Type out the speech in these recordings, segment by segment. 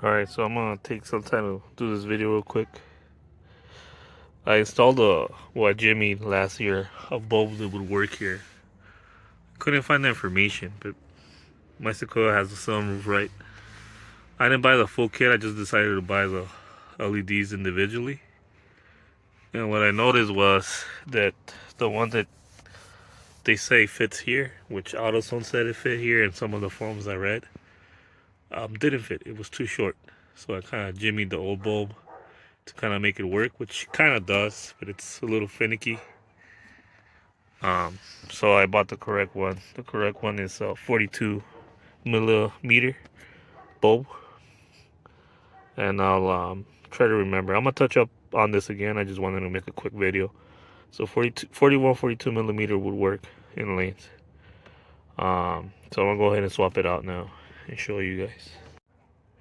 Alright, so I'm gonna take some time to do this video real quick. I installed a jimmied last year, a bulb that would work here. Couldn't find the information, but my Sequoia has the sunroof, right? I didn't buy the full kit, I just decided to buy the LEDs individually. And what I noticed was that the one that they say fits here, which AutoZone said it fit here, and some of the forums I read, didn't fit. It was too short. So I kind of jimmied the old bulb to kind of make it work, which kind of does, but it's a little finicky. So I bought the correct one. The correct one is a 42 millimeter bulb, and I'll try to remember. I'm gonna touch up on this again. I just wanted to make a quick video. So 42 millimeter would work in length. So I'm gonna go ahead and swap it out now and show you guys.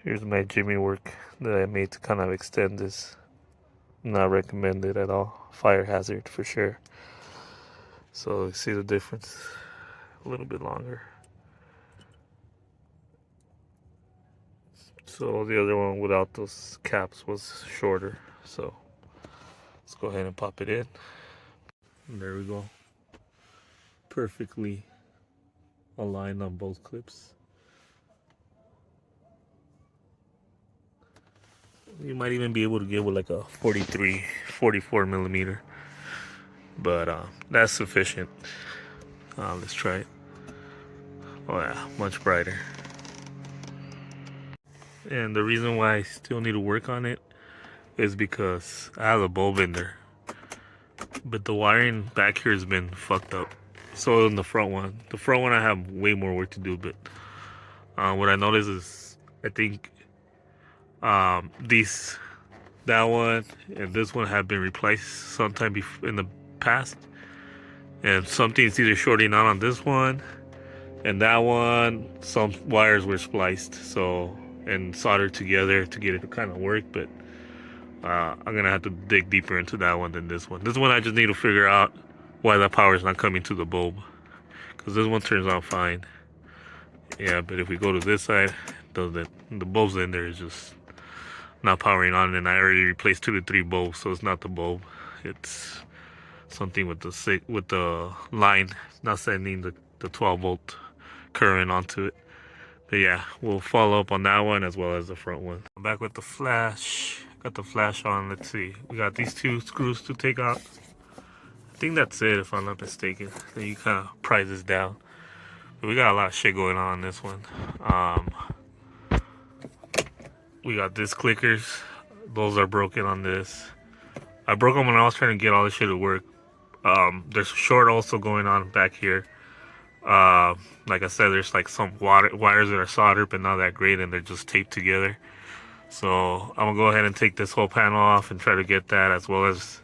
Here's my jimmy work that I made to kind of extend this. Not recommended at all. Fire hazard for sure. So you see the difference, a little bit longer. So the other one without those caps was shorter. So let's go ahead and pop it in. And there we go. Perfectly aligned on both clips. You might even be able to get with like a 43, 44 millimeter. But that's sufficient. Let's try it. Oh yeah, much brighter. And the reason why I still need to work on it is because I have a bulb in there, but the wiring back here has been fucked up. So in the front one I have way more work to do. But what I noticed is I think that one and this one have been replaced sometime in the past, and something's either shorting out on this one, and that one some wires were spliced and soldered together to get it to kind of work. But I'm gonna have to dig deeper into that one than this one. This one I just need to figure out why the power is not coming to the bulb, because this one turns out fine. Yeah, but if we go to this side, the bulbs in there is just not powering on, and I already replaced 2 to 3 bulbs, so it's not the bulb, it's something with the line not sending the 12 volt current onto it. But yeah, we'll follow up on that one as well as the front one. I'm back with the flash. Got the flash on. Let's see, we got these 2 screws to take out. I think that's it, if I'm not mistaken. Then you kind of prise this down. But we got a lot of shit going on this one. We got disc clickers. Those are broken on this. I broke them when I was trying to get all this shit to work. There's a short also going on back here. Like I said, there's like some wires that are soldered but not that great, and they're just taped together. So I'm gonna go ahead and take this whole panel off and try to get that, as well as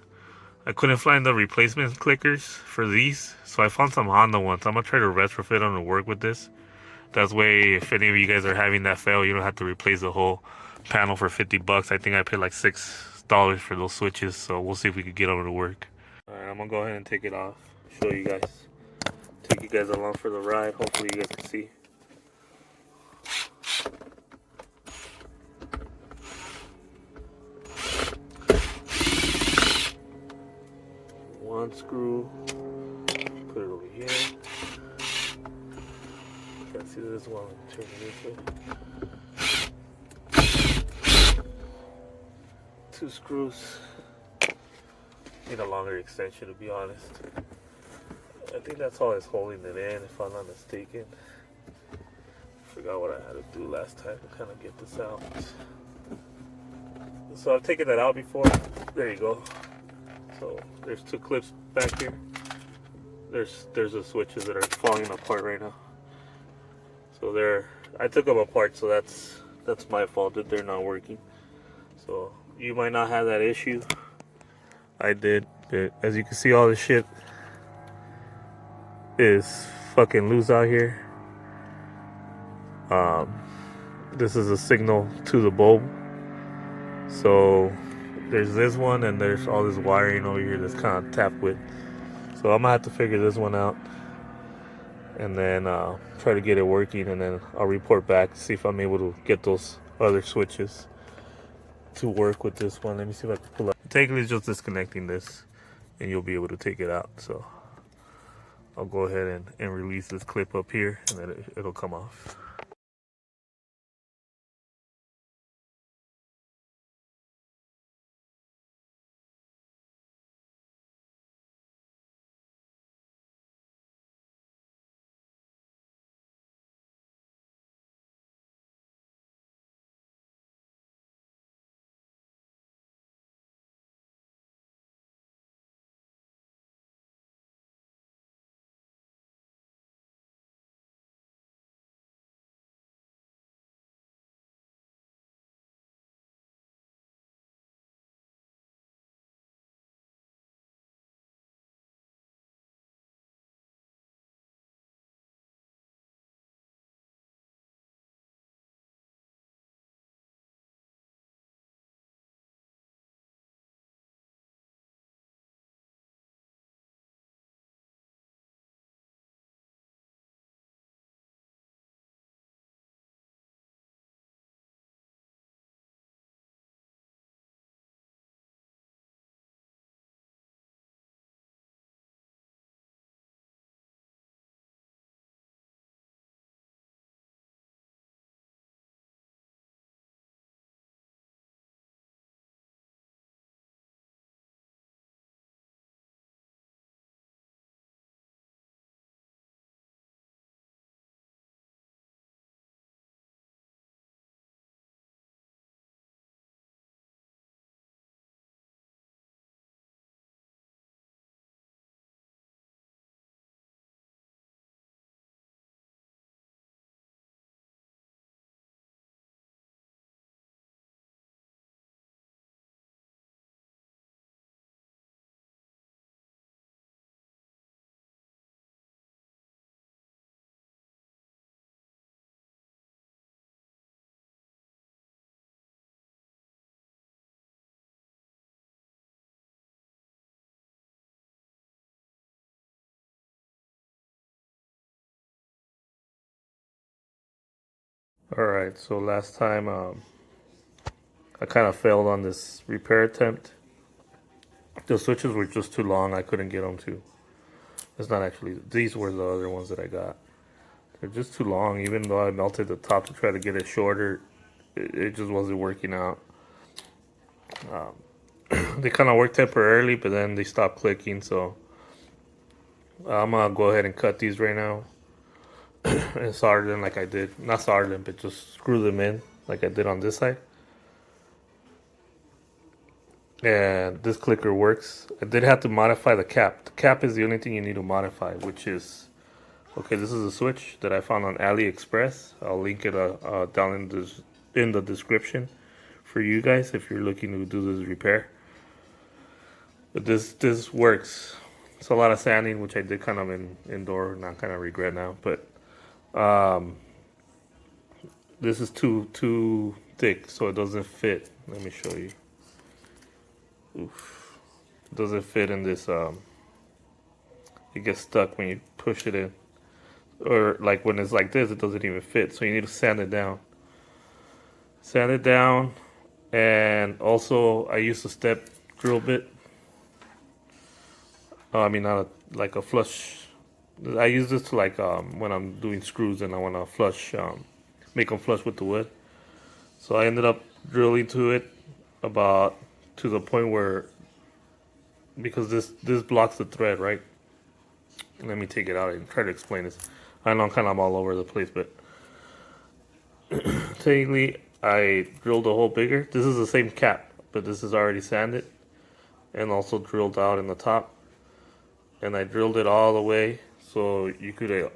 I couldn't find the replacement clickers for these, so I found some Honda ones. I'm gonna try to retrofit them to work with this. That way, if any of you guys are having that fail, you don't have to replace the whole panel for 50 bucks. I think I paid like $6 for those switches, so we'll see if we could get them to work. Alright, I'm gonna go ahead and take it off, show you guys. Take you guys along for the ride. Hopefully you guys can see. One screw, put it over here. Can't see this one, turn it this way. 2 screws. Need a longer extension, to be honest. I think that's all is holding it in, if I'm not mistaken. Forgot what I had to do last time to kind of get this out. So I've taken that out before. There you go. So there's 2 clips back here. There's the switches that are falling apart right now. So I took them apart, so that's my fault that they're not working. So you might not have that issue. I did, but as you can see, all this shit is fucking loose out here. This is a signal to the bulb. So there's this one, and there's all this wiring over here that's kind of tapped with. So I'm gonna have to figure this one out, and then try to get it working, and then I'll report back to see if I'm able to get those other switches to work with this one. Let me see if I can pull up. Technically, it's just disconnecting this, and you'll be able to take it out. So I'll go ahead and release this clip up here, and then it'll come off. All right, so last time I kind of failed on this repair attempt. The switches were just too long. I couldn't get them to. It's not actually, these were the other ones that I got. They're just too long. Even though I melted the top to try to get it shorter, it just wasn't working out. They kind of worked temporarily, but then they stopped clicking. So I'm gonna go ahead and cut these right now and solder them like I did. Not solder them, but just screw them in like I did on this side. And this clicker works. I did have to modify the cap. The cap is the only thing you need to modify, which is, okay, this is a switch that I found on AliExpress. I'll link it down in the description for you guys if you're looking to do this repair. But this works. It's a lot of sanding, which I did kind of indoor, not kind of regret now. But this is too thick, so it doesn't fit. Let me show you. Oof. It doesn't fit in this. It gets stuck when you push it in. Or like when it's like this, it doesn't even fit. So you need to sand it down. Sand it down. And also, I used a step drill bit. I mean, not like a flush. I use this to like when I'm doing screws and I want to flush, make them flush with the wood. So I ended up drilling to it about to the point where, because this blocks the thread, right? Let me take it out and try to explain this. I know I'm all over the place, but technically I drilled a hole bigger. This is the same cap, but this is already sanded and also drilled out in the top. And I drilled it all the way so you could,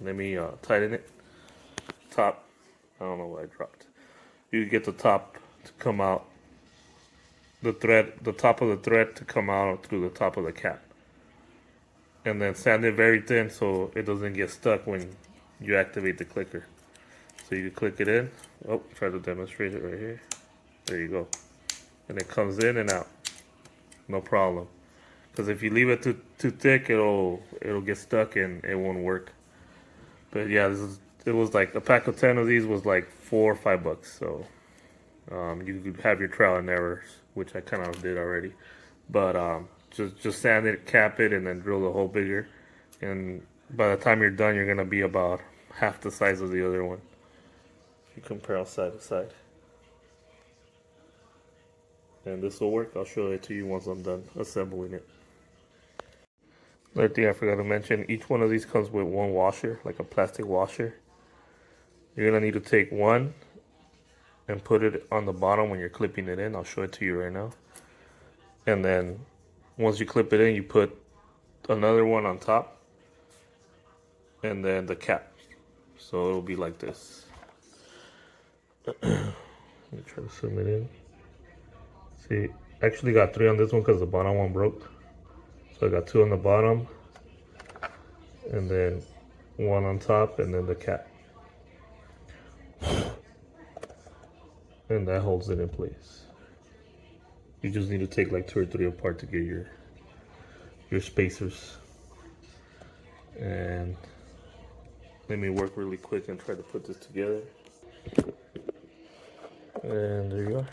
let me tighten it. Top, I don't know what I dropped. You could get the top to come out, the top of the thread to come out through the top of the cap. And then sand it very thin so it doesn't get stuck when you activate the clicker. So you can click it in. Oh, try to demonstrate it right here. There you go. And it comes in and out. No problem. Because if you leave it too thick, it'll get stuck and it won't work. But yeah, it was like a pack of 10 of these was like $4 or $5. So You could have your trial and errors, which I kind of did already. But just sand it, cap it, and then drill the hole bigger. And by the time you're done, you're gonna be about half the size of the other one. If you compare side to side. And this will work. I'll show it to you once I'm done assembling it. Another thing I forgot to mention, each one of these comes with one washer, like a plastic washer. You're gonna need to take one and put it on the bottom when you're clipping it in. I'll show it to you right now. And then once you clip it in, you put another one on top and then the cap. So it'll be like this. Let me try to zoom it in. See, I actually got 3 on this one because the bottom one broke. So I got 2 on the bottom and then 1 on top and then the cap. And that holds it in place. You just need to take like 2 or 3 apart to get your spacers. And let me work really quick and try to put this together. And there you are.